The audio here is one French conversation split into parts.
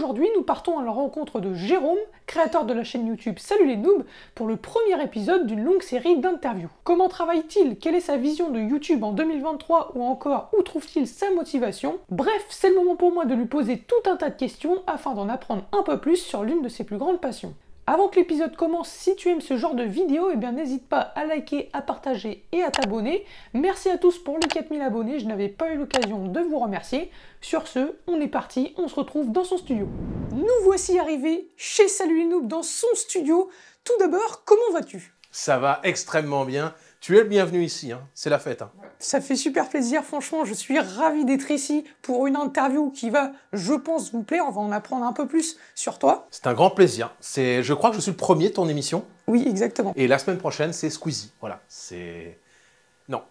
Aujourd'hui, nous partons à la rencontre de Jérôme, créateur de la chaîne YouTube Salut les Noobs, pour le premier épisode d'une longue série d'interviews. Comment travaille-t-il? Quelle est sa vision de YouTube en 2023? Ou encore, où trouve-t-il sa motivation? Bref, c'est le moment pour moi de lui poser tout un tas de questions afin d'en apprendre un peu plus sur l'une de ses plus grandes passions. Avant que l'épisode commence, si tu aimes ce genre de vidéo, eh bien n'hésite pas à liker, à partager et à t'abonner. Merci à tous pour les 4000 abonnés, je n'avais pas eu l'occasion de vous remercier. Sur ce, on est parti, on se retrouve dans son studio. Nous voici arrivés chez Salut les Noobs dans son studio. Tout d'abord, comment vas-tu? Ça va extrêmement bien. Tu es le bienvenu ici, hein. C'est la fête. Hein. Ça fait super plaisir, franchement, je suis ravi d'être ici pour une interview qui va, je pense, vous plaire. On va en apprendre un peu plus sur toi. C'est un grand plaisir. Je crois que je suis le premier de ton émission. Oui, exactement. Et la semaine prochaine, c'est Squeezie. Voilà, c'est... Non.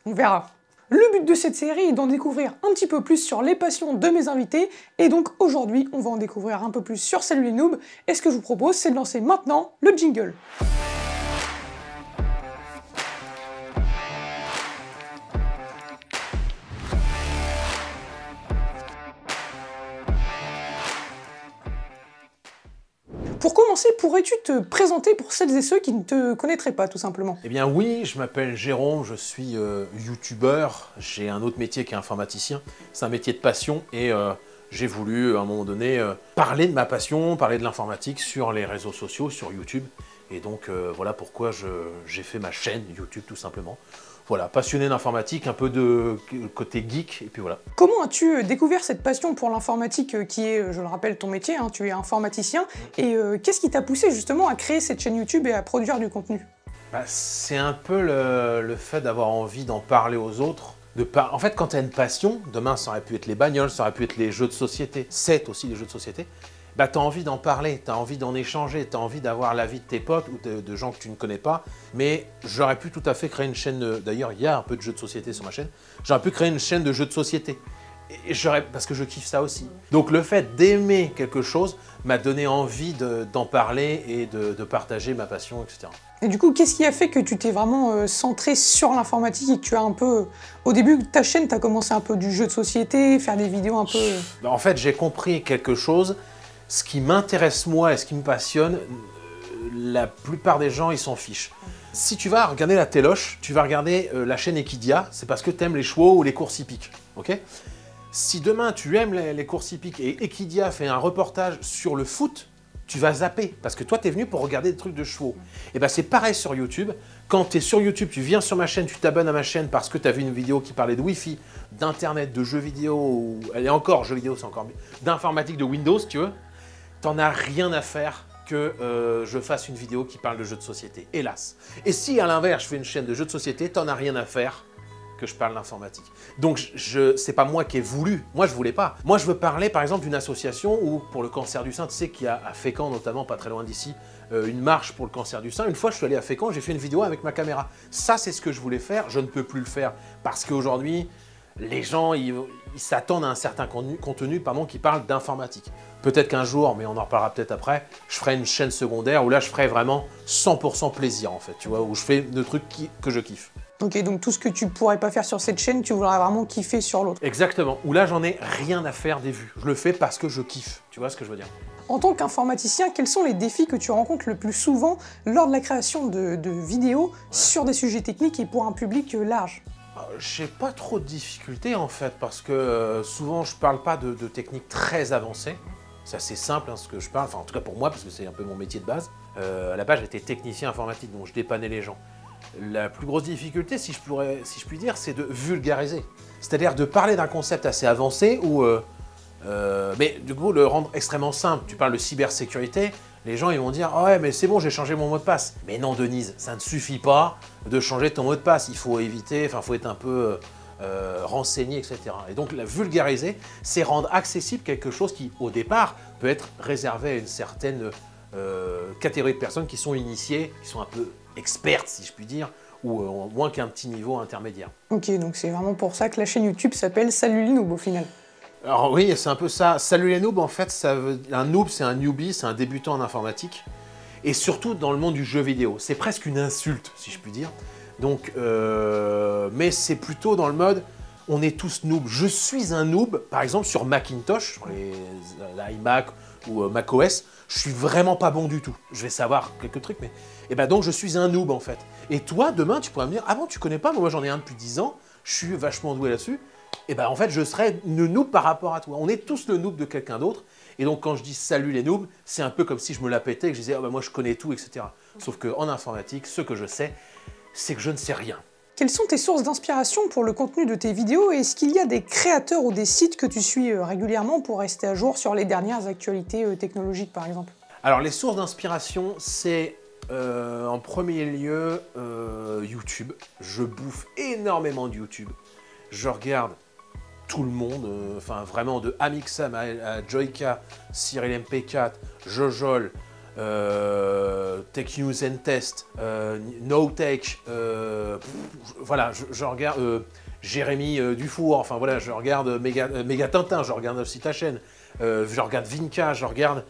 On verra. Le but de cette série est d'en découvrir un petit peu plus sur les passions de mes invités. Et donc aujourd'hui, on va en découvrir un peu plus sur Salut les Noobs. Et ce que je vous propose, c'est de lancer maintenant le jingle. Pour commencer, pourrais-tu te présenter pour celles et ceux qui ne te connaîtraient pas, tout simplement? Eh bien oui, je m'appelle Jérôme, je suis youtubeur. J'ai un autre métier qui est informaticien. C'est un métier de passion et j'ai voulu, à un moment donné, parler de ma passion, parler de l'informatique sur les réseaux sociaux, sur YouTube. Et donc voilà pourquoi j'ai fait ma chaîne YouTube, tout simplement. Voilà, passionné d'informatique, un peu de côté geek, et puis voilà. Comment as-tu découvert cette passion pour l'informatique qui est, je le rappelle, ton métier, hein, tu es informaticien, et qu'est-ce qui t'a poussé justement à créer cette chaîne YouTube et à produire du contenu? C'est un peu le fait d'avoir envie d'en parler aux autres. En fait, quand tu as une passion, demain ça aurait pu être les bagnoles, ça aurait pu être les jeux de société, c'est aussi les jeux de société, bah, tu as envie d'en parler, tu as envie d'en échanger, tu as envie d'avoir l'avis de tes potes ou de gens que tu ne connais pas. Mais j'aurais pu tout à fait créer une chaîne, d'ailleurs il y a un peu de jeux de société sur ma chaîne, j'aurais pu créer une chaîne de jeux de société. Parce que je kiffe ça aussi. Donc le fait d'aimer quelque chose m'a donné envie d'en parler et de partager ma passion, etc. Et du coup, qu'est-ce qui a fait que tu t'es vraiment centré sur l'informatique et que tu as un peu... Au début de ta chaîne, tu as commencé un peu du jeu de société, faire des vidéos un peu... En fait, j'ai compris quelque chose. Ce qui m'intéresse moi et ce qui me passionne, la plupart des gens, ils s'en fichent. Si tu vas regarder la téloche, tu vas regarder la chaîne Equidia, c'est parce que tu aimes les chevaux ou les courses hippiques. Okay, si demain tu aimes les courses hippiques et Equidia fait un reportage sur le foot, tu vas zapper parce que toi tu es venu pour regarder des trucs de chevaux. Et bien c'est pareil sur YouTube. Quand tu es sur YouTube, tu viens sur ma chaîne, tu t'abonnes à ma chaîne parce que tu as vu une vidéo qui parlait de Wi-Fi, d'internet, de jeux vidéo, et encore jeux vidéo c'est encore mieux, d'informatique, de Windows si tu veux. T'en as rien à faire que je fasse une vidéo qui parle de jeux de société, hélas. Et si à l'inverse je fais une chaîne de jeux de société, t'en as rien à faire que je parle d'informatique. Donc c'est pas moi qui ai voulu, moi je voulais pas. Moi je veux parler par exemple d'une association où pour le cancer du sein, tu sais qu'il y a à Fécamp notamment, pas très loin d'ici, une marche pour le cancer du sein. Une fois je suis allé à Fécamp, j'ai fait une vidéo avec ma caméra. Ça c'est ce que je voulais faire, je ne peux plus le faire parce qu'aujourd'hui, les gens ils s'attendent à un certain contenu qui parle d'informatique. Peut-être qu'un jour, mais on en reparlera peut-être après, je ferai une chaîne secondaire où là je ferai vraiment 100% plaisir en fait, tu vois, où je fais des trucs que je kiffe. Ok, donc tout ce que tu pourrais pas faire sur cette chaîne, tu voudrais vraiment kiffer sur l'autre. Exactement, où là j'en ai rien à faire des vues. Je le fais parce que je kiffe, tu vois ce que je veux dire. En tant qu'informaticien, quels sont les défis que tu rencontres le plus souvent lors de la création de vidéos sur des sujets techniques et pour un public large? J'ai pas trop de difficultés en fait, parce que souvent je parle pas de techniques très avancées. C'est assez simple hein, ce que je parle, enfin en tout cas pour moi, parce que c'est un peu mon métier de base. À la base j'étais technicien informatique, donc je dépannais les gens. La plus grosse difficulté, si je puis dire, c'est de vulgariser. C'est-à-dire de parler d'un concept assez avancé, mais du coup le rendre extrêmement simple. Tu parles de cybersécurité, les gens ils vont dire « Ah ouais, mais c'est bon, j'ai changé mon mot de passe. » Mais non Denise, ça ne suffit pas de changer ton mot de passe. Il faut éviter, enfin il faut être un peu renseigné, etc. Et donc la vulgariser, c'est rendre accessible quelque chose qui, au départ, peut être réservé à une certaine catégorie de personnes qui sont initiées, qui sont un peu expertes, si je puis dire, ou au moins qu'un petit niveau intermédiaire. Ok, donc c'est vraiment pour ça que la chaîne YouTube s'appelle Salut les Noobs au final. Alors oui, c'est un peu ça. Salut les noobs, en fait, un noob, c'est un newbie, c'est un débutant en informatique. Et surtout dans le monde du jeu vidéo. C'est presque une insulte, si je puis dire. Donc, mais c'est plutôt dans le mode, On est tous noobs. Je suis un noob, par exemple, sur Macintosh, sur l'iMac ou macOS, je suis vraiment pas bon du tout. Je vais savoir quelques trucs, mais... Et ben donc, je suis un noob, en fait. Et toi, demain, tu pourrais me dire, ah bon, tu connais pas? Moi, j'en ai un depuis 10 ans, je suis vachement doué là-dessus. Et ben en fait, je serais le noob par rapport à toi. On est tous le noob de quelqu'un d'autre. Et donc, quand je dis salut les noobs, c'est un peu comme si je me la pétais et que je disais, oh, ben, moi, je connais tout, etc. Sauf qu'en informatique, ce que je sais, c'est que je ne sais rien. Quelles sont tes sources d'inspiration pour le contenu de tes vidéos et est-ce qu'il y a des créateurs ou des sites que tu suis régulièrement pour rester à jour sur les dernières actualités technologiques, par exemple? Alors, les sources d'inspiration, c'est en premier lieu YouTube. Je bouffe énormément de YouTube. Je regarde tout le monde, enfin vraiment de Amixam à Joyka, Cyril MP4, Jojol, Tech News and Test, NoTech, voilà, je regarde Jérémy Dufour, enfin voilà, je regarde Méga Tintin, je regarde aussi ta chaîne, je regarde Vinka, je regarde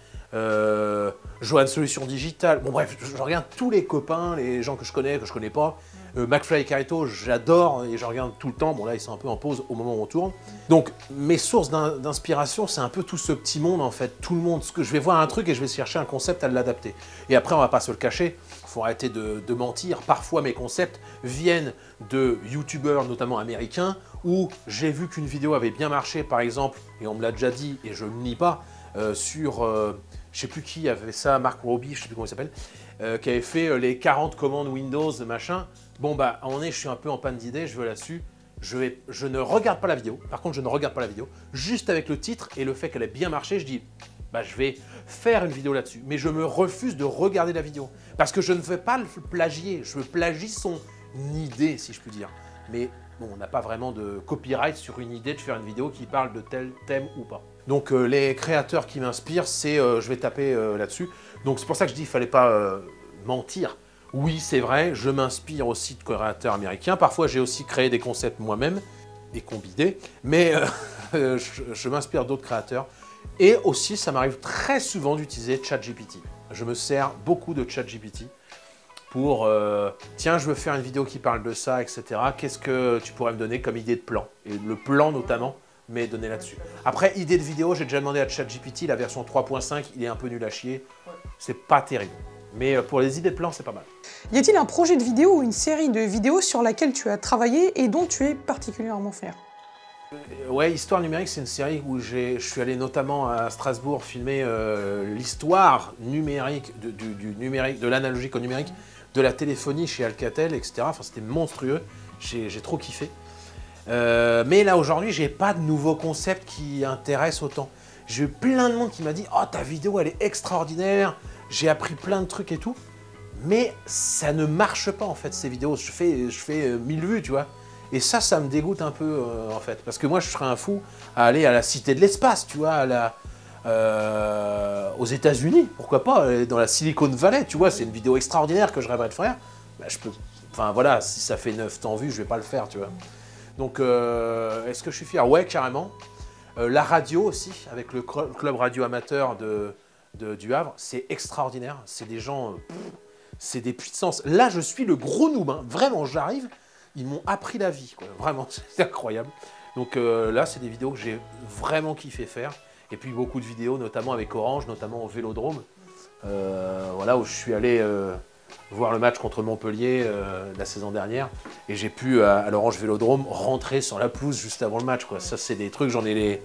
Johan Solutions Digitales, bon bref, je regarde tous les copains, les gens que je connais pas. McFly et Carito, j'adore et je regarde tout le temps. Bon là, ils sont un peu en pause au moment où on tourne. Donc, mes sources d'inspiration, c'est un peu tout ce petit monde en fait. Tout le monde. Ce que je vais voir un truc et je vais chercher un concept à l'adapter. Et après, on va pas se le cacher. Il faut arrêter de mentir. Parfois, mes concepts viennent de youtubeurs, notamment américains, où j'ai vu qu'une vidéo avait bien marché, par exemple, et on me l'a déjà dit et je ne nie pas, sur, je sais plus qui avait ça, Marc Roby, je sais plus comment il s'appelle, qui avait fait les 40 commandes Windows, machin. Bon bah, à un moment donné, je suis un peu en panne d'idées, je veux là-dessus. Je ne regarde pas la vidéo. Par contre, je ne regarde pas la vidéo. Juste avec le titre et le fait qu'elle ait bien marché, je dis, bah je vais faire une vidéo là-dessus. Mais je me refuse de regarder la vidéo. Parce que je ne veux pas le plagier. Je plagie son idée, si je puis dire. Mais bon, on n'a pas vraiment de copyright sur une idée de faire une vidéo qui parle de tel thème ou pas. Donc les créateurs qui m'inspirent, c'est, je vais taper là-dessus. Donc c'est pour ça que je dis, il ne fallait pas mentir. Oui, c'est vrai, je m'inspire aussi de créateurs américains. Parfois, j'ai aussi créé des concepts moi-même, des combinés, mais je m'inspire d'autres créateurs. Et aussi, ça m'arrive très souvent d'utiliser ChatGPT. Je me sers beaucoup de ChatGPT pour tiens, je veux faire une vidéo qui parle de ça, etc. Qu'est-ce que tu pourrais me donner comme idée de plan? Et le plan, notamment, m'est donné là-dessus. Après, idée de vidéo, j'ai déjà demandé à ChatGPT, la version 3.5, il est un peu nul à chier. C'est pas terrible. Mais pour les idées de plan, c'est pas mal. Y a-t-il un projet de vidéo ou une série de vidéos sur laquelle tu as travaillé et dont tu es particulièrement fier? Ouais, Histoire numérique, c'est une série où je suis allé notamment à Strasbourg filmer l'histoire numérique, de l'analogique au numérique, de la téléphonie chez Alcatel, etc. Enfin, c'était monstrueux, j'ai trop kiffé. Mais là, aujourd'hui, j'ai pas de nouveaux concepts qui intéressent autant. J'ai eu plein de monde qui m'a dit « Oh, ta vidéo, elle est extraordinaire !» J'ai appris plein de trucs et tout, mais ça ne marche pas en fait ces vidéos. Je fais 1000 vues, tu vois. Et ça me dégoûte un peu en fait, parce que moi je serais un fou à aller à la Cité de l'Espace, tu vois, aux États-Unis, pourquoi pas, aller dans la Silicon Valley, tu vois. C'est une vidéo extraordinaire que je rêverais de faire. Bah, je peux, enfin voilà, si ça fait 900 vues, je vais pas le faire, tu vois. Donc est-ce que je suis fier? Ouais, carrément. La radio aussi, avec le club radio amateur du Havre, c'est extraordinaire, c'est des gens, c'est des puissances. Là, je suis le gros noob, hein. Vraiment, j'arrive, ils m'ont appris la vie, quoi. Vraiment, c'est incroyable. Donc là, c'est des vidéos que j'ai vraiment kiffé faire. Et puis beaucoup de vidéos, notamment avec Orange, notamment au Vélodrome, voilà, où je suis allé voir le match contre Montpellier la saison dernière. Et j'ai pu, à l'Orange Vélodrome, rentrer sur la pelouse juste avant le match, quoi. Ça, c'est des trucs, j'en ai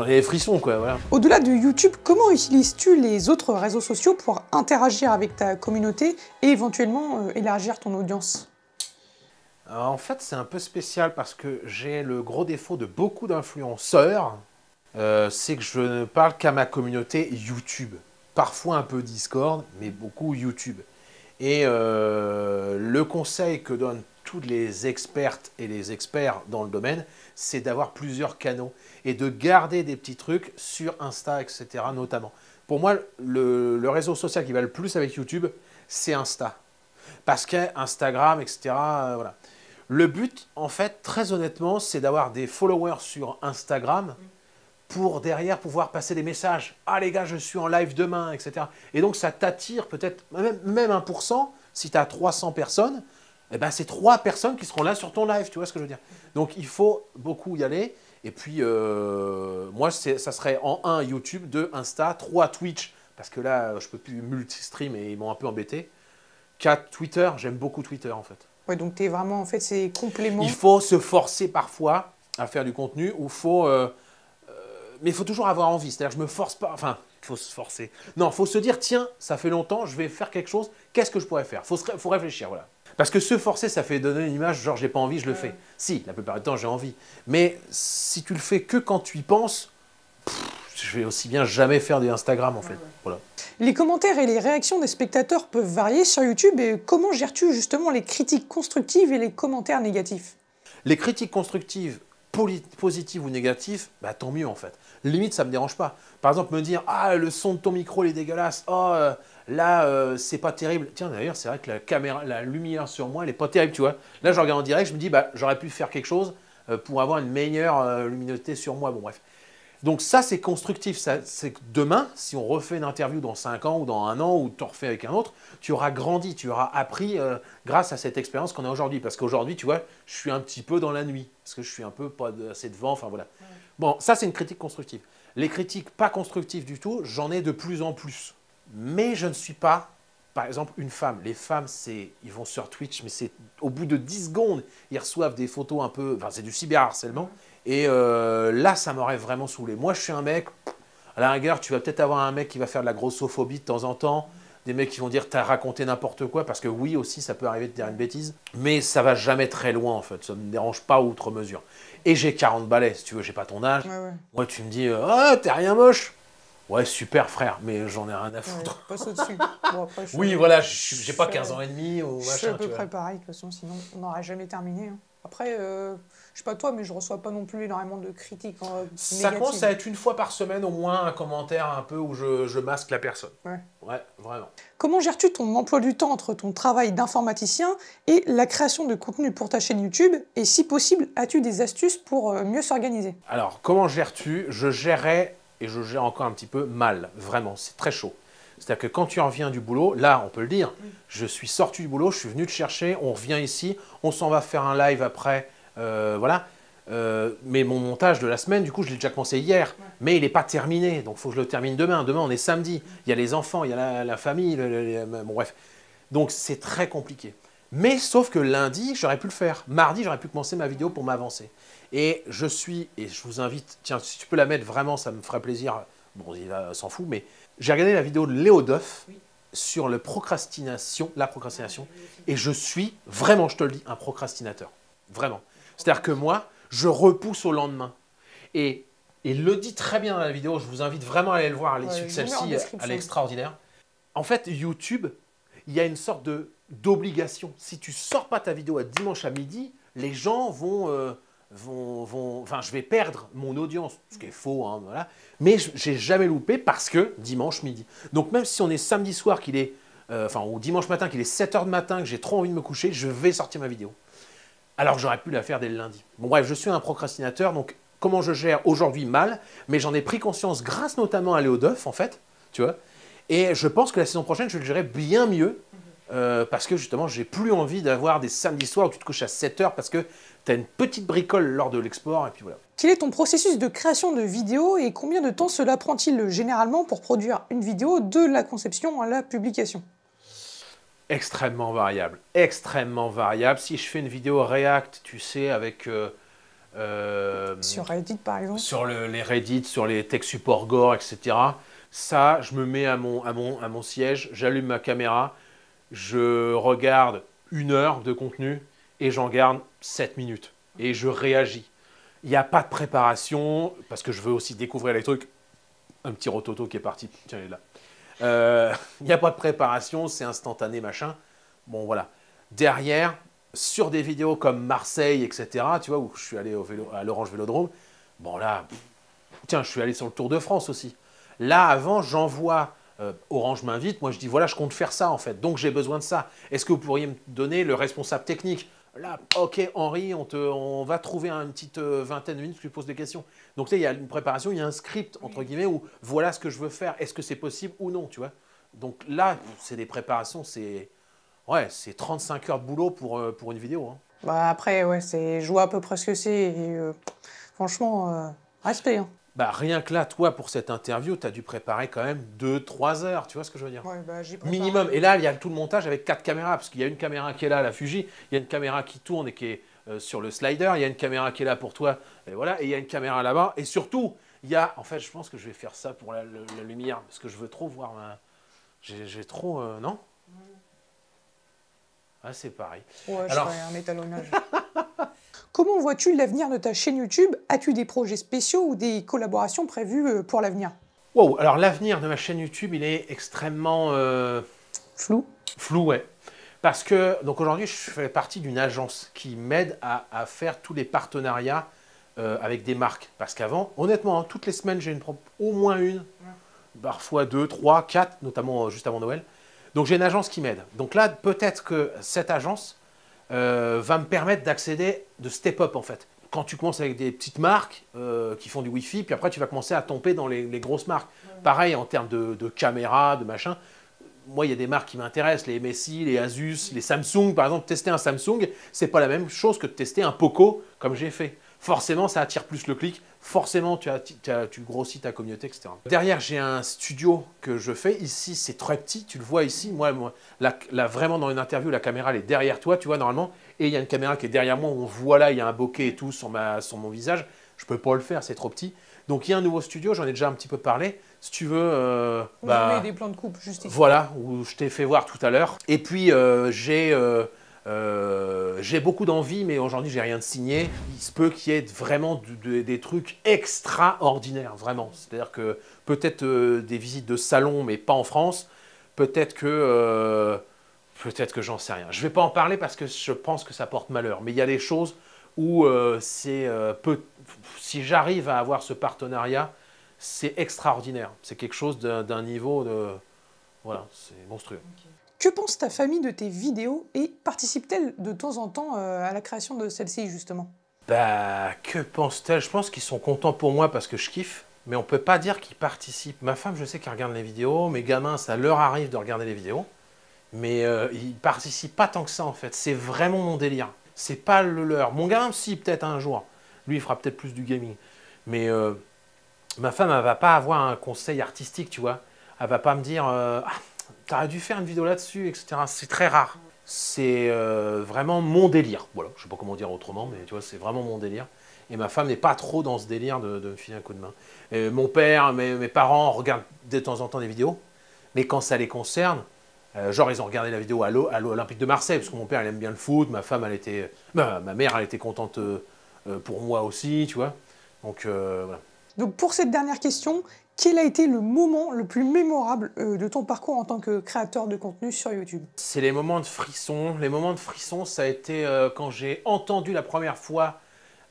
les frissons, quoi, voilà. Au-delà de YouTube, comment utilises-tu les autres réseaux sociaux pour interagir avec ta communauté et éventuellement élargir ton audience? Alors, en fait, c'est un peu spécial parce que j'ai le gros défaut de beaucoup d'influenceurs, c'est que je ne parle qu'à ma communauté YouTube. Parfois un peu Discord, mais beaucoup YouTube. Et le conseil que donnent toutes les expertes et les experts dans le domaine, c'est d'avoir plusieurs canaux et de garder des petits trucs sur Insta, etc. notamment. Pour moi, le réseau social qui va le plus avec YouTube, c'est Insta. Parce qu'Instagram, etc., voilà. Le but, en fait, très honnêtement, c'est d'avoir des followers sur Instagram pour derrière pouvoir passer des messages. « Ah les gars, je suis en live demain, etc. » Et donc ça t'attire peut-être même 1%, si tu as 300 personnes, eh ben, c'est 3 personnes qui seront là sur ton live, tu vois ce que je veux dire. Donc il faut beaucoup y aller. Et puis, moi, ça serait en 1 YouTube, 2 Insta, 3 Twitch, parce que là, je peux plus multi-stream et ils m'ont un peu embêté. 4 Twitter, j'aime beaucoup Twitter en fait. Ouais, donc tu es vraiment, en fait, c'est complément. Il faut se forcer parfois à faire du contenu, ou faut, mais il faut toujours avoir envie. C'est-à-dire que je me force pas, enfin, il faut se forcer. Non, il faut se dire, tiens, ça fait longtemps, je vais faire quelque chose, qu'est-ce que je pourrais faire? Faut réfléchir, voilà. Parce que se forcer, ça fait donner une image, genre j'ai pas envie, je le fais. Si, la plupart du temps, j'ai envie. Mais si tu le fais que quand tu y penses, je vais aussi bien jamais faire des Instagram en fait. Voilà. Les commentaires et les réactions des spectateurs peuvent varier sur YouTube et comment gères-tu justement les critiques constructives et les commentaires négatifs? Les critiques constructives, positives ou négatives, bah, tant mieux en fait. Limite, ça me dérange pas. Par exemple, me dire « Ah, le son de ton micro, il est dégueulasse. Oh, là, c'est pas terrible. » Tiens, d'ailleurs, c'est vrai que la caméra, la lumière sur moi, elle est pas terrible, tu vois. Là, je regarde en direct, je me dis bah, « J'aurais pu faire quelque chose pour avoir une meilleure luminosité sur moi. » Bon, bref. Donc ça, c'est constructif. C'est que demain, si on refait une interview dans 5 ans ou dans 1 an ou tu en refais avec un autre, tu auras grandi, tu auras appris grâce à cette expérience qu'on a aujourd'hui. Parce qu'aujourd'hui, tu vois, je suis un petit peu dans la nuit. Parce que je suis un peu pas assez devant, enfin voilà. Ouais. Bon, ça, c'est une critique constructive. Les critiques pas constructives du tout, j'en ai de plus en plus. Mais je ne suis pas, par exemple, une femme. Les femmes, ils vont sur Twitch, mais c'est au bout de 10 secondes, ils reçoivent des photos un peu... Enfin, c'est du cyberharcèlement. Et là, ça m'aurait vraiment saoulé. Moi, je suis un mec, à la rigueur, tu vas peut-être avoir un mec qui va faire de la grossophobie de temps en temps, des mecs qui vont dire t'as raconté n'importe quoi, parce que oui, aussi, ça peut arriver de dire une bêtise, mais ça va jamais très loin, en fait. Ça ne me dérange pas outre mesure. Et j'ai 40 balais, si tu veux, j'ai pas ton âge. Ouais. Moi, tu me dis, ah, t'es rien moche. Ouais, super, frère, mais j'en ai rien à foutre. Ouais, passe au-dessus. Bon, après, oui, voilà, j'ai pas 15 ans et demi ou machin. C'est à peu près pareil, de toute façon, sinon on n'aurait jamais terminé. Hein. Après, je sais pas toi, mais je reçois pas non plus énormément de critiques ça commence à être une fois par semaine au moins un commentaire un peu où je masque la personne. Ouais, vraiment. Comment gères-tu ton emploi du temps entre ton travail d'informaticien et la création de contenu pour ta chaîne YouTube? Et si possible, as-tu des astuces pour mieux s'organiser? Alors, comment gères-tu? Je gérais, et je gère encore un petit peu mal, vraiment, c'est très chaud. C'est-à-dire que quand tu reviens du boulot, là, on peut le dire, je suis sorti du boulot, je suis venu te chercher, on revient ici, on s'en va faire un live après, voilà. Mais mon montage de la semaine, du coup, je l'ai déjà commencé hier, mais il n'est pas terminé, donc il faut que je le termine demain. Demain, on est samedi, il y a les enfants, il y a la famille, bon, bref. Donc, c'est très compliqué. Mais sauf que lundi, j'aurais pu le faire. Mardi, j'aurais pu commencer ma vidéo pour m'avancer. Et je vous invite, tiens, si tu peux la mettre vraiment, ça me ferait plaisir. Bon, il s'en fout, mais j'ai regardé la vidéo de Léo Duff sur la procrastination, et je suis, vraiment, je te le dis, un procrastinateur. Vraiment. C'est-à-dire que moi, je repousse au lendemain. Et il le dit très bien dans la vidéo, je vous invite vraiment à aller le voir à l'issue de celle-ci, à l'extraordinaire. En fait, YouTube, il y a une sorte d'obligation. Si tu sors pas ta vidéo à dimanche à midi, les gens enfin, je vais perdre mon audience, ce qui est faux, hein, voilà. Mais j'ai jamais loupé parce que dimanche midi. Donc même si on est samedi soir, qu'il est, ou dimanche matin, qu'il est 7 h du matin, que j'ai trop envie de me coucher, je vais sortir ma vidéo. Alors que j'aurais pu la faire dès le lundi. Bon bref, je suis un procrastinateur, donc comment je gère aujourd'hui mal, mais j'en ai pris conscience grâce notamment à Léo Duff, en fait, tu vois. Et je pense que la saison prochaine, je vais le gérer bien mieux, parce que justement, j'ai plus envie d'avoir des samedis soirs où tu te couches à 7 h parce que tu as une petite bricole lors de l'export, et puis voilà. Quel est ton processus de création de vidéos et combien de temps cela prend-il généralement pour produire une vidéo de la conception à la publication? Extrêmement variable, extrêmement variable. Si je fais une vidéo React, tu sais, avec... sur Reddit, par exemple. Sur les Reddit, sur les tech support Gore, etc. Ça, je me mets à mon siège, j'allume ma caméra, je regarde 1 heure de contenu et j'en garde 7 minutes. Et je réagis. Il n'y a pas de préparation, parce que je veux aussi découvrir les trucs. Un petit rototo qui est parti, tiens, il est là. Il n'y a pas de préparation, c'est instantané, machin. Bon, voilà. Derrière, sur des vidéos comme Marseille, etc., tu vois, où je suis allé à l'Orange Vélodrome, bon là, tiens, je suis allé sur le Tour de France aussi. Là, avant, j'envoie, Orange m'invite, moi je dis, voilà, je compte faire ça en fait, donc j'ai besoin de ça. Est-ce que vous pourriez me donner le responsable technique? Là, ok, Henri, on va trouver une petite vingtaine de minutes que tu poses des questions. Donc, tu sais, il y a une préparation, il y a un script, entre guillemets, où voilà ce que je veux faire. Est-ce que c'est possible ou non, tu vois? Donc là, c'est des préparations, c'est... Ouais, c'est 35 heures de boulot pour une vidéo. Hein. Bah après, ouais, je vois à peu près ce que c'est et franchement, respect. Hein. Bah rien que là, toi, pour cette interview, tu as dû préparer quand même 2-3 heures, tu vois ce que je veux dire? Ouais, bah j'ai préparé. Minimum. Et là, il y a tout le montage avec 4 caméras, parce qu'il y a une caméra qui est là, la Fuji, il y a une caméra qui tourne et qui est sur le slider, il y a une caméra qui est là pour toi, et voilà, et il y a une caméra là-bas, et surtout, il y a, en fait, je pense que je vais faire ça pour la lumière, parce que je veux trop voir ma... J'ai trop... non? Ah, c'est pareil. Ouais, Alors... je ferai un étalonnage. Comment vois-tu l'avenir de ta chaîne YouTube? As-tu des projets spéciaux ou des collaborations prévues pour l'avenir? Wow, alors l'avenir de ma chaîne YouTube, il est extrêmement... Flou. Flou, ouais. Parce que, donc aujourd'hui, je fais partie d'une agence qui m'aide à faire tous les partenariats avec des marques. Parce qu'avant, honnêtement, hein, toutes les semaines, j'ai au moins une, parfois 2, 3, 4, notamment juste avant Noël. Donc j'ai une agence qui m'aide. Donc là, peut-être que cette agence va me permettre d'accéder, de step up en fait. Quand tu commences avec des petites marques qui font du Wi-Fi, puis après tu vas commencer à tomber dans les grosses marques. Pareil en termes de caméra, de machin. Moi, il y a des marques qui m'intéressent, les MSI, les Asus, les Samsung. Par exemple, tester un Samsung, c'est pas la même chose que de tester un Poco, comme j'ai fait. Forcément, ça attire plus le clic. Forcément, tu grossis ta communauté, etc. Derrière, j'ai un studio que je fais. Ici, c'est très petit. Tu le vois ici. Moi là, vraiment, dans une interview, la caméra, elle est derrière toi, tu vois, normalement. Et il y a une caméra qui est derrière moi. Où on voit là, il y a un bokeh et tout sur mon visage. Je peux pas le faire, c'est trop petit. Donc, il y a un nouveau studio. J'en ai déjà un petit peu parlé. Si tu veux... Vous met des plans de coupe, juste ici. Voilà, où je t'ai fait voir tout à l'heure. Et puis, j'ai beaucoup d'envie, mais aujourd'hui, j'ai rien de signé. Il se peut qu'il y ait vraiment des trucs extraordinaires, vraiment. C'est-à-dire que peut-être des visites de salon, mais pas en France. Peut-être que j'en sais rien. Je ne vais pas en parler parce que je pense que ça porte malheur. Mais il y a des choses où si j'arrive à avoir ce partenariat, c'est extraordinaire. C'est quelque chose d'un niveau de... Voilà, c'est monstrueux. Okay. Que pense ta famille de tes vidéos et participe-t-elle de temps en temps à la création de celles-ci, justement? Bah, que pense-t-elle? Je pense qu'ils sont contents pour moi parce que je kiffe, mais on peut pas dire qu'ils participent. Ma femme, je sais qu'elle regarde les vidéos, mes gamins, ça leur arrive de regarder les vidéos, mais ils participent pas tant que ça, en fait. C'est vraiment mon délire. C'est pas le leur. Mon gamin, si, peut-être un jour. Lui, il fera peut-être plus du gaming. Mais... ma femme, elle va pas avoir un conseil artistique, tu vois. Elle va pas me dire ah, t'aurais dû faire une vidéo là-dessus, etc. C'est très rare. C'est vraiment mon délire. Voilà, je sais pas comment dire autrement, mais tu vois, c'est vraiment mon délire. Et ma femme n'est pas trop dans ce délire de me filer un coup de main. Et mon père, mes parents regardent de temps en temps des vidéos, mais quand ça les concerne, genre ils ont regardé la vidéo à l'Olympique de Marseille, parce que mon père il aime bien le foot, ma femme, ma mère, elle était contente pour moi aussi, tu vois. Donc voilà. Donc pour cette dernière question, quel a été le moment le plus mémorable de ton parcours en tant que créateur de contenu sur YouTube? C'est les moments de frisson. Les moments de frisson, ça a été quand j'ai entendu la première fois,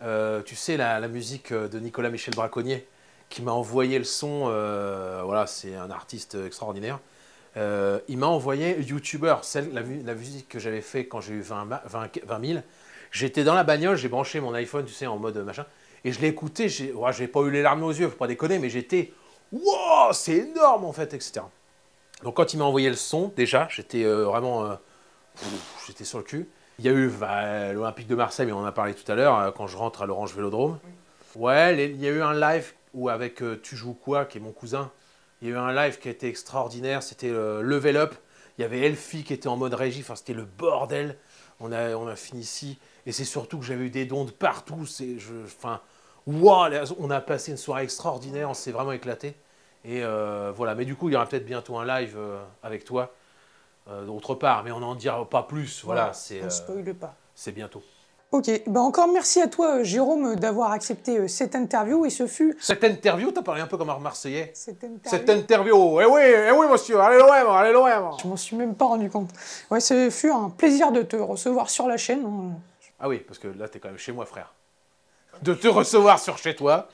tu sais, la musique de Nicolas Michel Braconnier, qui m'a envoyé le son. Voilà, c'est un artiste extraordinaire. Il m'a envoyé YouTuber, la musique que j'avais fait quand j'ai eu 20 000. J'étais dans la bagnole, j'ai branché mon iPhone, tu sais, en mode machin. Et je l'ai écouté, j'ai pas eu les larmes aux yeux, faut pas déconner, mais j'étais « Wow, c'est énorme en fait », etc. Donc quand il m'a envoyé le son, déjà, j'étais vraiment... j'étais sur le cul. Il y a eu l'Olympique de Marseille, mais on en a parlé tout à l'heure, quand je rentre à l'Orange Vélodrome. Oui. Ouais, il y a eu un live où avec Tu joues quoi, qui est mon cousin, il y a eu un live qui a été extraordinaire, c'était Level Up. Il y avait Elfie qui était en mode régie, enfin c'était le bordel. On a fini ici. Et c'est surtout que j'avais eu des dons de partout. Wow, on a passé une soirée extraordinaire, on s'est vraiment éclaté. Et voilà, mais du coup, il y aura peut-être bientôt un live avec toi, d'autre part. Mais on n'en dira pas plus. Voilà, on ne spoile pas. C'est bientôt. Ok, ben encore merci à toi, Jérôme, d'avoir accepté cette interview. Et ce fut... Cette interview, t'as parlé un peu comme un Marseillais. Cette interview, eh oui, monsieur, allez loin, allez loin. Je m'en suis même pas rendu compte. Ouais, ce fut un plaisir de te recevoir sur la chaîne. Ah oui, parce que là, t'es quand même chez moi, frère. De te recevoir sur chez toi.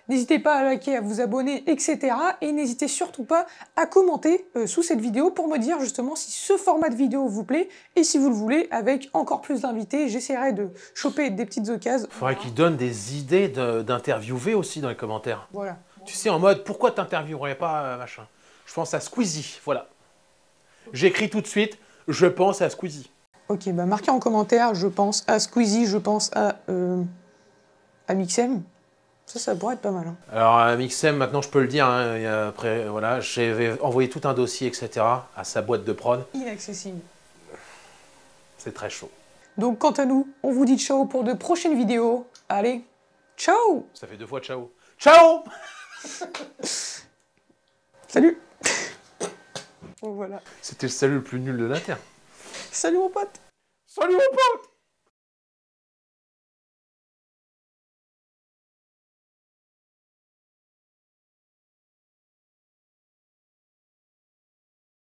N'hésitez pas à liker, à vous abonner, etc. Et n'hésitez surtout pas à commenter sous cette vidéo pour me dire justement si ce format de vidéo vous plaît et si vous le voulez avec encore plus d'invités. J'essaierai de choper des petites occasions. Il faudrait qu'ils donnent des idées d'interviewer aussi dans les commentaires. Voilà. Tu sais, en mode, pourquoi t'interviewerais pas machin. Je pense à Squeezie, voilà. J'écris tout de suite, je pense à Squeezie. Ok, bah marquez en commentaire, je pense à Squeezie, je pense à Mixem. Ça pourrait être pas mal. Hein. Alors, à Mixem, maintenant je peux le dire, hein, après, voilà, j'ai envoyé tout un dossier, etc., à sa boîte de prod. Inaccessible. C'est très chaud. Donc, quant à nous, on vous dit ciao pour de prochaines vidéos. Allez, ciao! Ça fait 2 fois ciao. Ciao! Salut! Bon, voilà. C'était le salut le plus nul de la Terre. Salut mon pote! Salut mon pote!